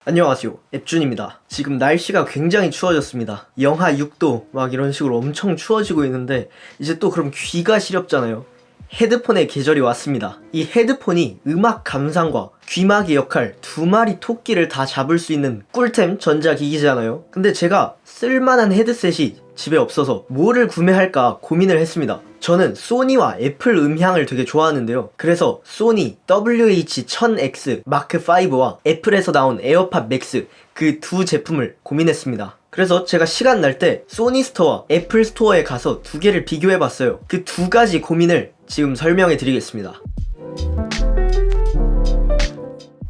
안녕하세요, 앱준입니다. 지금 날씨가 굉장히 추워졌습니다. 영하 6도 막 이런 식으로 엄청 추워지고 있는데 이제 또 그럼 귀가 시렵잖아요. 헤드폰의 계절이 왔습니다. 이 헤드폰이 음악 감상과 귀마개 역할 두 마리 토끼를 다 잡을 수 있는 꿀템 전자기기잖아요. 근데 제가 쓸만한 헤드셋이 집에 없어서 뭐를 구매할까 고민을 했습니다. 저는 소니와 애플 음향을 되게 좋아하는데요. 그래서 소니 WH-1000X 마크5와 애플에서 나온 에어팟 맥스 그 두 제품을 고민했습니다. 그래서 제가 시간 날 때 소니 스토어와 애플 스토어에 가서 두 개를 비교해봤어요. 그 두 가지 고민을 지금 설명해 드리겠습니다.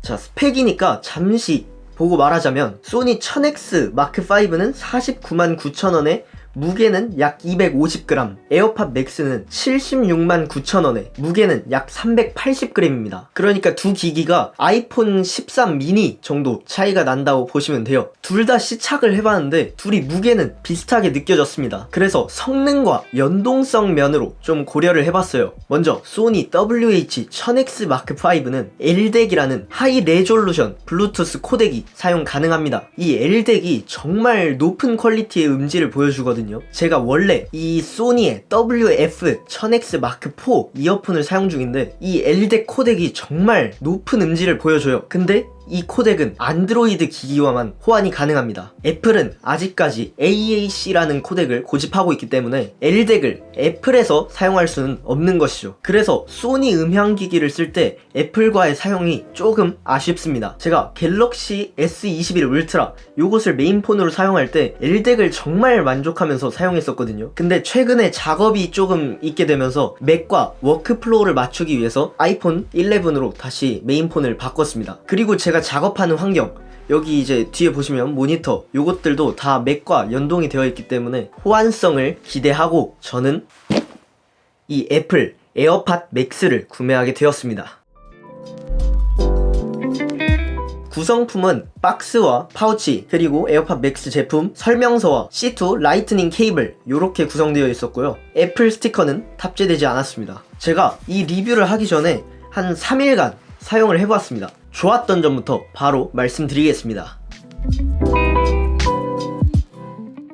자, 스펙이니까 잠시 보고 말하자면 소니 1000X 마크5는 499,900원에 무게는 약 250g, 에어팟 맥스는 769,000원에 무게는 약 380g입니다. 그러니까 두 기기가 아이폰 13 미니 정도 차이가 난다고 보시면 돼요. 둘 다 시착을 해봤는데 둘이 무게는 비슷하게 느껴졌습니다. 그래서 성능과 연동성 면으로 좀 고려를 해봤어요. 먼저 소니 WH-1000X 마크5는 LDAC이라는 하이 레졸루션 블루투스 코덱이 사용 가능합니다. 이 LDAC이 정말 높은 퀄리티의 음질을 보여주거든요. 제가 원래 이 소니의 WF-1000X 마크4 이어폰을 사용 중인데 이 LDAC 코덱이 정말 높은 음질을 보여줘요. 근데 이 코덱은 안드로이드 기기와만 호환이 가능합니다. 애플은 아직까지 AAC라는 코덱을 고집하고 있기 때문에 LDAC을 애플에서 사용할 수는 없는 것이죠. 그래서 소니 음향기기를 쓸 때 애플과의 사용이 조금 아쉽습니다. 제가 갤럭시 S21 울트라 요것을 메인폰으로 사용할 때 LDAC을 정말 만족하면서 사용했었거든요. 근데 최근에 작업이 조금 있게 되면서 맥과 워크플로우를 맞추기 위해서 아이폰 11으로 다시 메인폰을 바꿨습니다. 그리고 제가 작업하는 환경, 여기 이제 뒤에 보시면 모니터 요것들도 다 맥과 연동이 되어 있기 때문에 호환성을 기대하고 저는 이 애플 에어팟 맥스를 구매하게 되었습니다. 구성품은 박스와 파우치, 그리고 에어팟 맥스 제품 설명서와 C2 라이트닝 케이블 요렇게 구성되어 있었고요. 애플 스티커는 탑재되지 않았습니다. 제가 이 리뷰를 하기 전에 한 3일간 사용을 해보았습니다. 좋았던 점부터 바로 말씀드리겠습니다.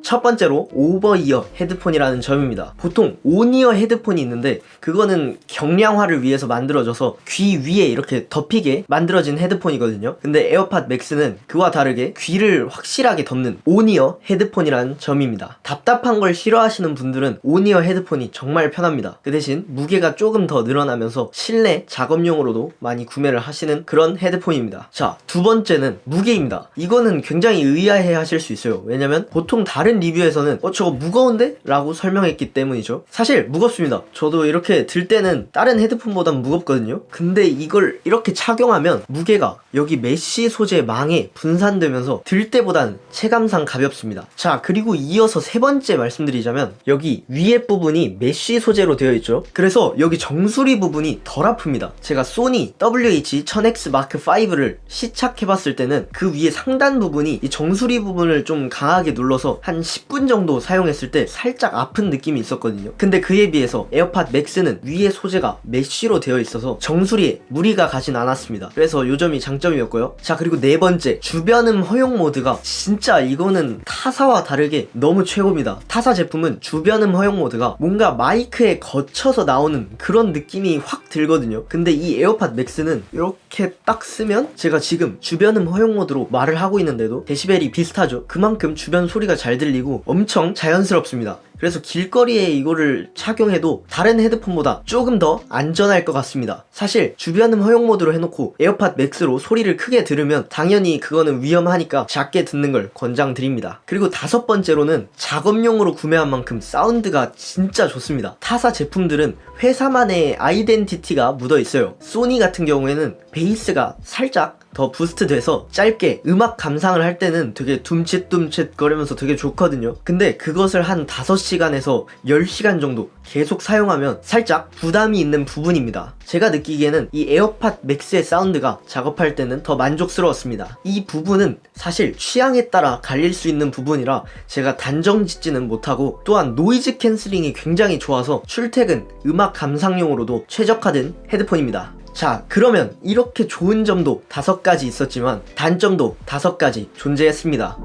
첫 번째로 오버이어 헤드폰이라는 점입니다. 보통 온이어 헤드폰이 있는데 그거는 경량화를 위해서 만들어져서 귀 위에 이렇게 덮이게 만들어진 헤드폰이거든요. 근데 에어팟 맥스는 그와 다르게 귀를 확실하게 덮는 온이어 헤드폰이라는 점입니다. 답답한 걸 싫어하시는 분들은 온이어 헤드폰이 정말 편합니다. 그 대신 무게가 조금 더 늘어나면서 실내 작업용으로도 많이 구매를 하시는 그런 헤드폰입니다. 자, 두 번째는 무게입니다. 이거는 굉장히 의아해 하실 수 있어요. 왜냐면 보통 다른 리뷰에서는 저거 무거운데? 라고 설명했기 때문이죠. 사실 무겁습니다. 저도 이렇게 들 때는 다른 헤드폰보단 무겁거든요. 근데 이걸 이렇게 착용하면 무게가 여기 메쉬 소재 망에 분산되면서 들 때보단 체감상 가볍습니다. 자, 그리고 이어서 세 번째 말씀드리자면 여기 위에 부분이 메쉬 소재로 되어 있죠. 그래서 여기 정수리 부분이 덜 아픕니다. 제가 소니 WH-1000X 마크5를 시착해봤을 때는 그 위에 상단 부분이 이 정수리 부분을 좀 강하게 눌러서 한 10분 정도 사용했을 때 살짝 아픈 느낌이 있었거든요. 근데 그에 비해서 에어팟 맥스는 위에 소재가 메쉬로 되어 있어서 정수리에 무리가 가진 않았습니다. 그래서 요 점이 장점이었고요. 자, 그리고 네 번째, 주변음 허용 모드가 진짜 이거는 타사와 다르게 너무 최고입니다. 타사 제품은 주변음 허용 모드가 뭔가 마이크에 거쳐서 나오는 그런 느낌이 확 들거든요. 근데 이 에어팟 맥스는 이렇게 딱 쓰면 제가 지금 주변음 허용 모드로 말을 하고 있는데도 데시벨이 비슷하죠. 그만큼 주변 소리가 잘 들리고 엄청 자연스럽습니다. 그래서 길거리에 이거를 착용해도 다른 헤드폰보다 조금 더 안전할 것 같습니다. 사실 주변음 허용 모드로 해놓고 에어팟 맥스로 소리를 크게 들으면 당연히 그거는 위험하니까 작게 듣는 걸 권장드립니다. 그리고 다섯 번째로는 작업용으로 구매한 만큼 사운드가 진짜 좋습니다. 타사 제품들은 회사만의 아이덴티티가 묻어 있어요. 소니 같은 경우에는 베이스가 살짝 더 부스트 돼서 짧게 음악 감상을 할 때는 되게 둠칫둠칫 거리면서 되게 좋거든요. 근데 그것을 한 5시간에서 10시간 정도 계속 사용하면 살짝 부담이 있는 부분입니다. 제가 느끼기에는 이 에어팟 맥스의 사운드가 작업할 때는 더 만족스러웠습니다. 이 부분은 사실 취향에 따라 갈릴 수 있는 부분이라 제가 단정 짓지는 못하고, 또한 노이즈 캔슬링이 굉장히 좋아서 출퇴근, 음악 감상용으로도 최적화된 헤드폰입니다. 자, 그러면 이렇게 좋은 점도 5가지 있었지만 단점도 5가지 존재했습니다.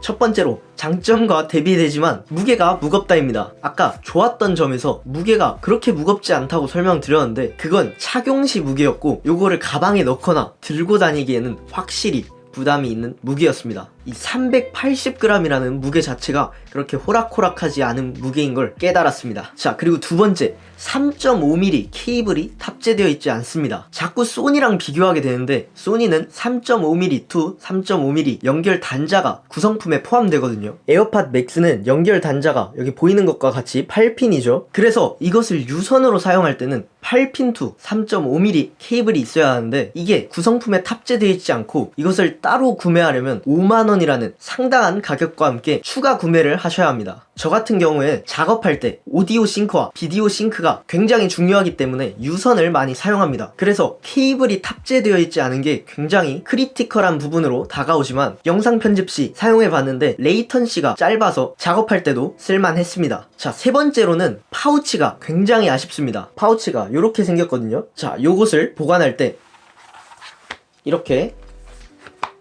첫 번째로 장점과 대비되지만 무게가 무겁다입니다. 아까 좋았던 점에서 무게가 그렇게 무겁지 않다고 설명드렸는데 그건 착용 시 무게였고 요거를 가방에 넣거나 들고 다니기에는 확실히 부담이 있는 무게였습니다. 이 380g이라는 무게 자체가 그렇게 호락호락하지 않은 무게인 걸 깨달았습니다. 자, 그리고 두 번째, 3.5mm 케이블이 탑재되어 있지 않습니다. 자꾸 소니랑 비교하게 되는데 소니는 3.5mm to 3.5mm 연결 단자가 구성품에 포함되거든요. 에어팟 맥스는 연결 단자가 여기 보이는 것과 같이 8핀이죠. 그래서 이것을 유선으로 사용할 때는 8핀 to 3.5mm 케이블이 있어야 하는데 이게 구성품에 탑재되어 있지 않고 이것을 따로 구매하려면 5만원이라는 상당한 가격과 함께 추가 구매를 하셔야 합니다. 저 같은 경우에 작업할 때 오디오 싱크와 비디오 싱크가 굉장히 중요하기 때문에 유선을 많이 사용합니다. 그래서 케이블이 탑재되어 있지 않은 게 굉장히 크리티컬한 부분으로 다가오지만 영상 편집 시 사용해 봤는데 레이턴시가 짧아서 작업할 때도 쓸만했습니다. 자, 세 번째로는 파우치가 굉장히 아쉽습니다. 파우치가 이렇게 생겼거든요. 자, 요것을 보관할 때 이렇게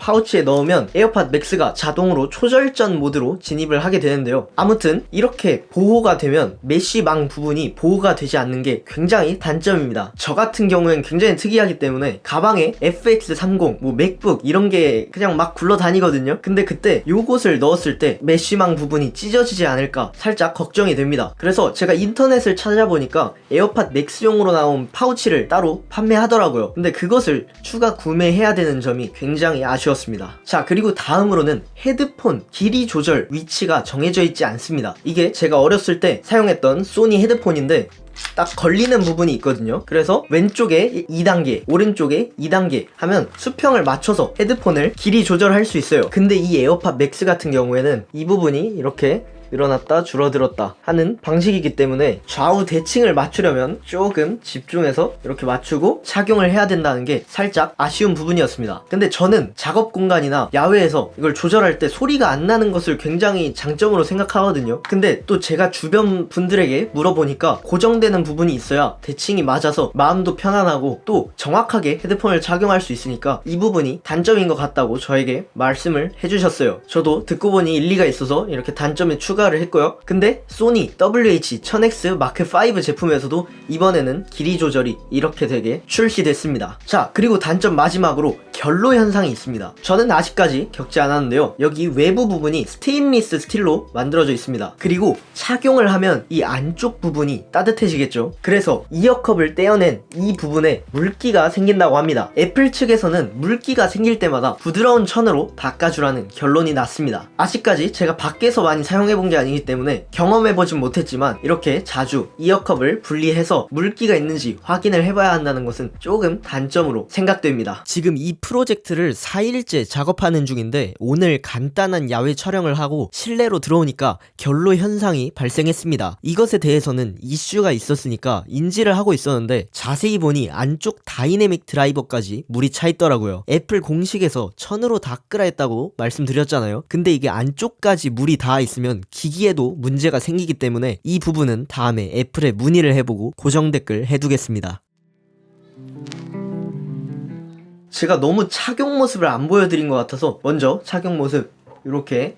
파우치에 넣으면 에어팟 맥스가 자동으로 초절전 모드로 진입을 하게 되는데요. 아무튼 이렇게 보호가 되면 메쉬망 부분이 보호가 되지 않는 게 굉장히 단점입니다. 저 같은 경우엔 굉장히 특이하기 때문에 가방에 FX30, 뭐 맥북 이런 게 그냥 막 굴러다니거든요. 근데 그때 요것을 넣었을 때 메쉬망 부분이 찢어지지 않을까 살짝 걱정이 됩니다. 그래서 제가 인터넷을 찾아보니까 에어팟 맥스용으로 나온 파우치를 따로 판매하더라고요. 근데 그것을 추가 구매해야 되는 점이 굉장히 아쉬웠습니다. 자, 그리고 다음으로는 헤드폰 길이 조절 위치가 정해져 있지 않습니다. 이게 제가 어렸을 때 사용했던 소니 헤드폰인데 딱 걸리는 부분이 있거든요. 그래서 왼쪽에 2단계, 오른쪽에 2단계 하면 수평을 맞춰서 헤드폰을 길이 조절할 수 있어요. 근데 이 에어팟 맥스 같은 경우에는 이 부분이 이렇게 늘어났다 줄어들었다 하는 방식이기 때문에 좌우 대칭을 맞추려면 조금 집중해서 이렇게 맞추고 착용을 해야 된다는 게 살짝 아쉬운 부분이었습니다. 근데 저는 작업 공간이나 야외에서 이걸 조절할 때 소리가 안 나는 것을 굉장히 장점으로 생각하거든요. 근데 또 제가 주변 분들에게 물어보니까 고정되는 부분이 있어야 대칭이 맞아서 마음도 편안하고 또 정확하게 헤드폰을 착용할 수 있으니까 이 부분이 단점인 것 같다고 저에게 말씀을 해주셨어요. 저도 듣고 보니 일리가 있어서 이렇게 단점에 추가를 했고요. 근데 소니 WH-1000X 마크5 제품에서도 이번에는 길이 조절이 이렇게 되게 출시됐습니다. 자, 그리고 단점 마지막으로 결로 현상이 있습니다. 저는 아직까지 겪지 않았는데요. 여기 외부 부분이 스테인리스 스틸로 만들어져 있습니다. 그리고 착용을 하면 이 안쪽 부분이 따뜻해지겠죠. 그래서 이어컵을 떼어낸 이 부분에 물기가 생긴다고 합니다. 애플 측에서는 물기가 생길 때마다 부드러운 천으로 닦아주라는 결론이 났습니다. 아직까지 제가 밖에서 많이 사용해본 게 아니기 때문에 경험해보진 못했지만 이렇게 자주 이어컵을 분리해서 물기가 있는지 확인을 해봐야 한다는 것은 조금 단점으로 생각됩니다. 지금 이 프로젝트를 4일째 작업하는 중인데 오늘 간단한 야외 촬영을 하고 실내로 들어오니까 결로 현상이 발생했습니다. 이것에 대해서는 이슈가 있었으니까 인지를 하고 있었는데 자세히 보니 안쪽 다이내믹 드라이버까지 물이 차 있더라고요. 애플 공식에서 천으로 닦으라 했다고 말씀드렸잖아요. 근데 이게 안쪽까지 물이 닿아 있으면 기기에도 문제가 생기기 때문에 이 부분은 다음에 애플에 문의를 해보고 고정 댓글 해두겠습니다. 제가 너무 착용 모습을 안 보여드린 것 같아서 먼저 착용 모습 이렇게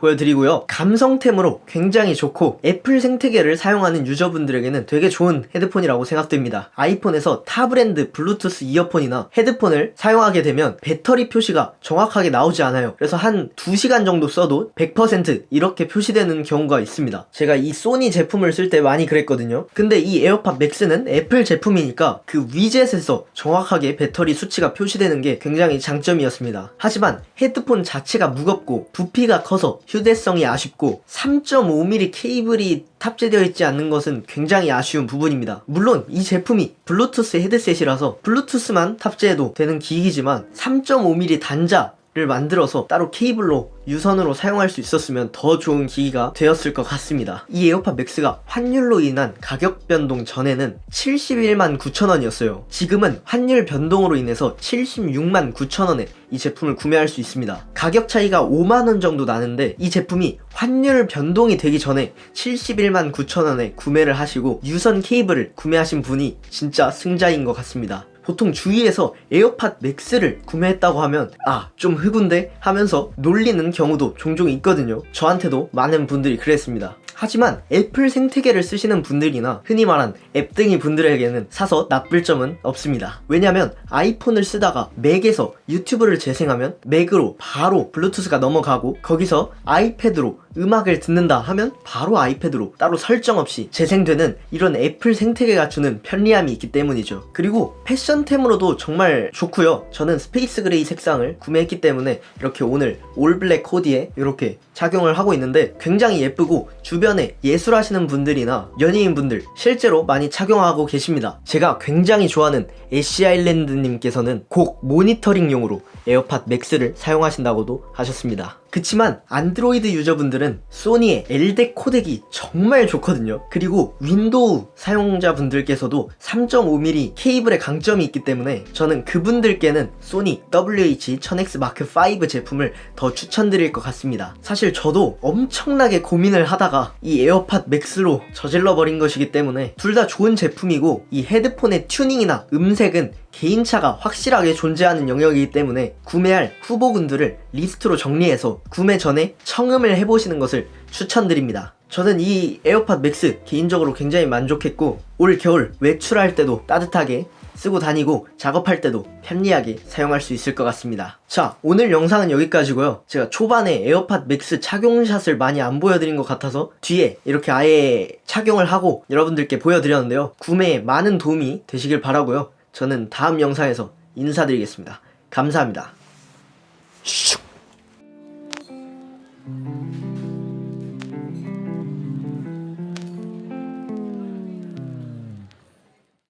보여드리고요. 감성템으로 굉장히 좋고 애플 생태계를 사용하는 유저분들에게는 되게 좋은 헤드폰이라고 생각됩니다. 아이폰에서 타 브랜드 블루투스 이어폰이나 헤드폰을 사용하게 되면 배터리 표시가 정확하게 나오지 않아요. 그래서 한 2시간 정도 써도 100% 이렇게 표시되는 경우가 있습니다. 제가 이 소니 제품을 쓸 때 많이 그랬거든요. 근데 이 에어팟 맥스는 애플 제품이니까 그 위젯에서 정확하게 배터리 수치가 표시되는 게 굉장히 장점이었습니다. 하지만 헤드폰 자체가 무겁고 부피가 커서 휴대성이 아쉽고 3.5mm 케이블이 탑재되어 있지 않는 것은 굉장히 아쉬운 부분입니다. 물론 이 제품이 블루투스 헤드셋이라서 블루투스만 탑재해도 되는 기기지만 3.5mm 단자 를 만들어서 따로 케이블로 유선으로 사용할 수 있었으면 더 좋은 기기가 되었을 것 같습니다. 이 에어팟 맥스가 환율로 인한 가격 변동 전에는 71만 9천원이었어요. 지금은 환율 변동으로 인해서 76만 9천원에 이 제품을 구매할 수 있습니다. 가격 차이가 5만원 정도 나는데 이 제품이 환율 변동이 되기 전에 71만 9천원에 구매를 하시고 유선 케이블을 구매하신 분이 진짜 승자인 것 같습니다. 보통 주위에서 에어팟 맥스를 구매했다고 하면 좀 흑운데 하면서 놀리는 경우도 종종 있거든요. 저한테도 많은 분들이 그랬습니다. 하지만 애플 생태계를 쓰시는 분들이나 흔히 말한 앱등이 분들에게는 사서 나쁠 점은 없습니다. 왜냐면 아이폰을 쓰다가 맥에서 유튜브를 재생하면 맥으로 바로 블루투스가 넘어가고 거기서 아이패드로 음악을 듣는다 하면 바로 아이패드로 따로 설정 없이 재생되는 이런 애플 생태계가 주는 편리함이 있기 때문이죠. 그리고 패션템으로도 정말 좋고요. 저는 스페이스 그레이 색상을 구매했기 때문에 이렇게 오늘 올블랙 코디에 이렇게 착용을 하고 있는데 굉장히 예쁘고 주변에 예술하시는 분들이나 연예인분들 실제로 많이 착용하고 계십니다. 제가 굉장히 좋아하는 애쉬 아일랜드님께서는 곡 모니터링용으로 에어팟 맥스를 사용하신다고도 하셨습니다. 그치만 안드로이드 유저분들은 소니의 LDEC 코덱이 정말 좋거든요. 그리고 윈도우 사용자분들께서도 3.5mm 케이블의 강점이 있기 때문에 저는 그분들께는 소니 WH-1000X Mark5 제품을 더 추천드릴 것 같습니다. 사실 저도 엄청나게 고민을 하다가 이 에어팟 맥스로 저질러 버린 것이기 때문에 둘 다 좋은 제품이고 이 헤드폰의 튜닝이나 음색은 개인차가 확실하게 존재하는 영역이기 때문에 구매할 후보군들을 리스트로 정리해서 구매 전에 청음을 해보시는 것을 추천드립니다. 저는 이 에어팟 맥스 개인적으로 굉장히 만족했고 올 겨울 외출할 때도 따뜻하게 쓰고 다니고 작업할 때도 편리하게 사용할 수 있을 것 같습니다. 자, 오늘 영상은 여기까지고요. 제가 초반에 에어팟 맥스 착용샷을 많이 안 보여드린 것 같아서 뒤에 이렇게 아예 착용을 하고 여러분들께 보여드렸는데요. 구매에 많은 도움이 되시길 바라고요. 저는 다음 영상에서 인사드리겠습니다. 감사합니다. 슉.